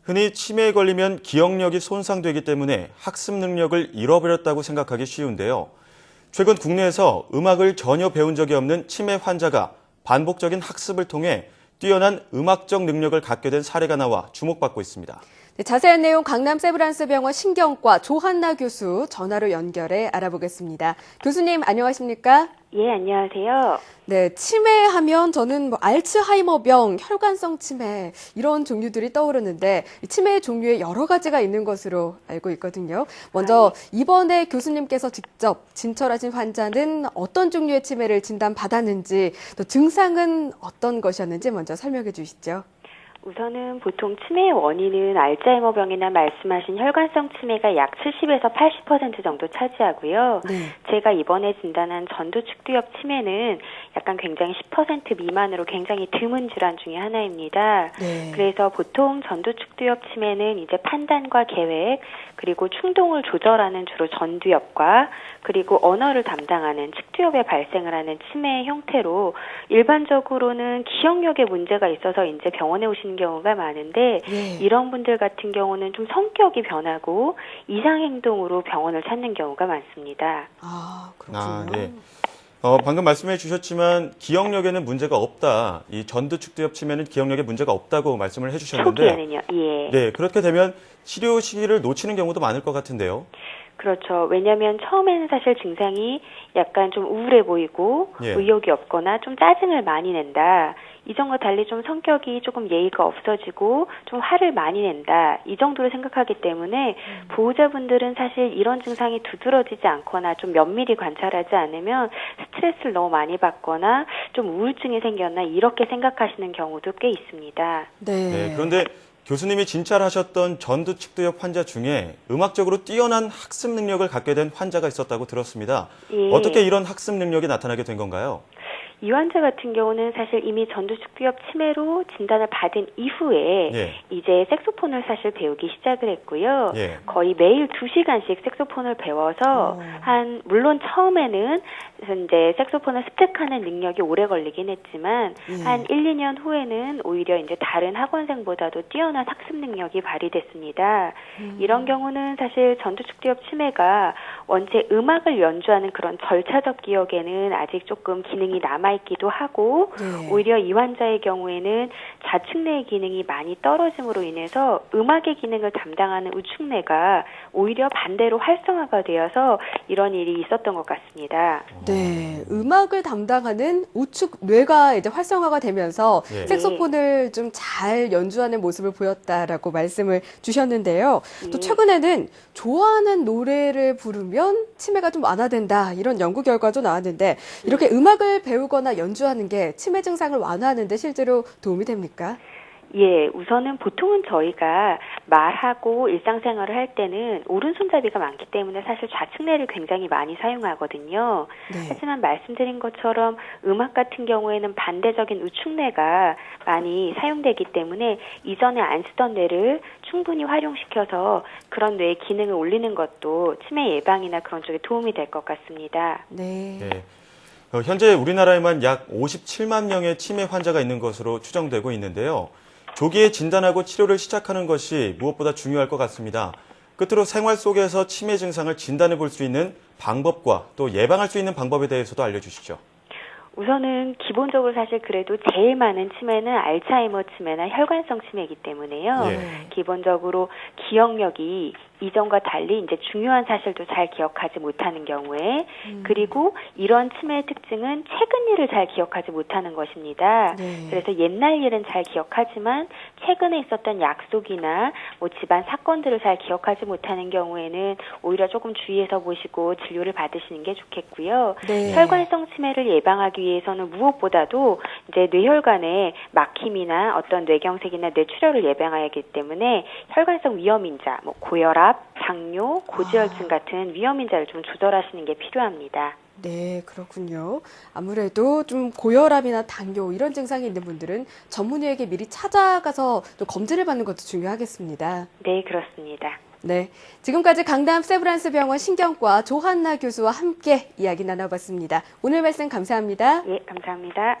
흔히 치매에 걸리면 기억력이 손상되기 때문에 학습 능력을 잃어버렸다고 생각하기 쉬운데요. 최근 국내에서 음악을 전혀 배운 적이 없는 치매 환자가 반복적인 학습을 통해 뛰어난 음악적 능력을 갖게 된 사례가 나와 주목받고 있습니다. 네, 자세한 내용 강남 세브란스병원 신경과 조한나 교수 전화로 연결해 알아보겠습니다. 교수님 안녕하십니까? 예, 안녕하세요. 네, 치매하면 저는 알츠하이머병, 혈관성 치매 이런 종류들이 떠오르는데 치매의 종류에 여러 가지가 있는 것으로 알고 있거든요. 먼저 이번에 교수님께서 직접 진찰하신 환자는 어떤 종류의 치매를 진단받았는지 또 증상은 어떤 것이었는지 먼저 설명해 주시죠. 우선은 보통 치매의 원인은 알츠하이머병이나 말씀하신 혈관성 치매가 약 70에서 80% 정도 차지하고요. 네. 제가 이번에 진단한 전두축두엽 치매는 약간 굉장히 10% 미만으로 굉장히 드문 질환 중에 하나입니다. 네. 그래서 보통 전두축두엽 치매는 이제 판단과 계획, 그리고 충동을 조절하는 주로 전두엽과 그리고 언어를 담당하는 측두엽에 발생을 하는 치매의 형태로 일반적으로는 기억력에 문제가 있어서 이제 병원에 오시는 경우가 많은데 이런 분들 같은 경우는 좀 성격이 변하고 이상 행동으로 병원을 찾는 경우가 많습니다. 아, 그렇군요. 네. 방금 말씀해 주셨지만 기억력에는 문제가 없다. 이 전두축두엽 치매는 기억력에 문제가 없다고 말씀을 해주셨는데 초기에는요. 예. 네, 그렇게 되면 치료 시기를 놓치는 경우도 많을 것 같은데요. 그렇죠. 왜냐하면 처음에는 사실 증상이 약간 좀 우울해 보이고 의욕이 없거나 좀 짜증을 많이 낸다. 이전과 달리 좀 성격이 조금 예의가 없어지고 좀 화를 많이 낸다. 이 정도로 생각하기 때문에 보호자분들은 사실 이런 증상이 두드러지지 않거나 좀 면밀히 관찰하지 않으면 스트레스를 너무 많이 받거나 좀 우울증이 생겼나 이렇게 생각하시는 경우도 꽤 있습니다. 네, 그런데 교수님이 진찰하셨던 전두축두엽 환자 중에 음악적으로 뛰어난 학습 능력을 갖게 된 환자가 있었다고 들었습니다. 예. 어떻게 이런 학습 능력이 나타나게 된 건가요? 이 환자 같은 경우는 사실 이미 전두축두엽 치매로 진단을 받은 이후에 이제 색소폰을 사실 배우기 시작을 했고요. 거의 매일 2시간씩 색소폰을 배워서 물론 처음에는 이제 색소폰을 습득하는 능력이 오래 걸리긴 했지만 한 1, 2년 후에는 오히려 이제 다른 학원생보다도 뛰어난 학습 능력이 발휘됐습니다. 이런 경우는 사실 전두축두엽 치매가 원체 음악을 연주하는 그런 절차적 기억에는 아직 조금 기능이 남아있기도 하고 오히려 이 환자의 경우에는 좌측뇌의 기능이 많이 떨어짐으로 인해서 음악의 기능을 담당하는 우측뇌가 오히려 반대로 활성화가 되어서 이런 일이 있었던 것 같습니다. 네, 음악을 담당하는 우측 뇌가 이제 활성화가 되면서 색소폰을 좀 잘 연주하는 모습을 보였다라고 말씀을 주셨는데요. 또 최근에는 좋아하는 노래를 부르면 치매가 좀 완화된다 이런 연구 결과도 나왔는데 이렇게 음악을 배우거나 연주하는 게 치매 증상을 완화하는 데 실제로 도움이 됩니까? 예, 우선은 보통은 저희가 말하고 일상생활을 할 때는 오른손잡이가 많기 때문에 사실 좌측뇌를 굉장히 많이 사용하거든요. 하지만 말씀드린 것처럼 음악 같은 경우에는 반대적인 우측뇌가 많이 사용되기 때문에 이전에 안 쓰던 뇌를 충분히 활용시켜서 그런 뇌의 기능을 올리는 것도 치매 예방이나 그런 쪽에 도움이 될 것 같습니다. 네. 현재 우리나라에만 약 57만 명의 치매 환자가 있는 것으로 추정되고 있는데요. 조기에 진단하고 치료를 시작하는 것이 무엇보다 중요할 것 같습니다. 끝으로 생활 속에서 치매 증상을 진단해 볼 수 있는 방법과 또 예방할 수 있는 방법에 대해서도 알려주시죠. 우선은 기본적으로 사실 그래도 제일 많은 치매는 알츠하이머 치매나 혈관성 치매이기 때문에요. 기본적으로 기억력이 이전과 달리 이제 중요한 사실도 잘 기억하지 못하는 경우에 그리고 이런 치매의 특징은 최근 일을 잘 기억하지 못하는 것입니다. 그래서 옛날 일은 잘 기억하지만 최근에 있었던 약속이나 뭐 집안 사건들을 잘 기억하지 못하는 경우에는 오히려 조금 주의해서 보시고 진료를 받으시는 게 좋겠고요. 혈관성 치매를 예방하기 위해서는 무엇보다도 이제 뇌혈관의 막힘이나 어떤 뇌경색이나 뇌출혈을 예방해야 하기 때문에 혈관성 위험인자, 뭐 고혈압, 당뇨, 고지혈증 같은 위험인자를 좀 조절하시는 게 필요합니다. 네, 그렇군요. 아무래도 좀 고혈압이나 당뇨 이런 증상이 있는 분들은 전문의에게 미리 찾아가서 또 검진을 받는 것도 중요하겠습니다. 네, 그렇습니다. 네, 지금까지 강남 세브란스병원 신경과 조한나 교수와 함께 이야기 나눠봤습니다. 오늘 말씀 감사합니다. 예, 감사합니다.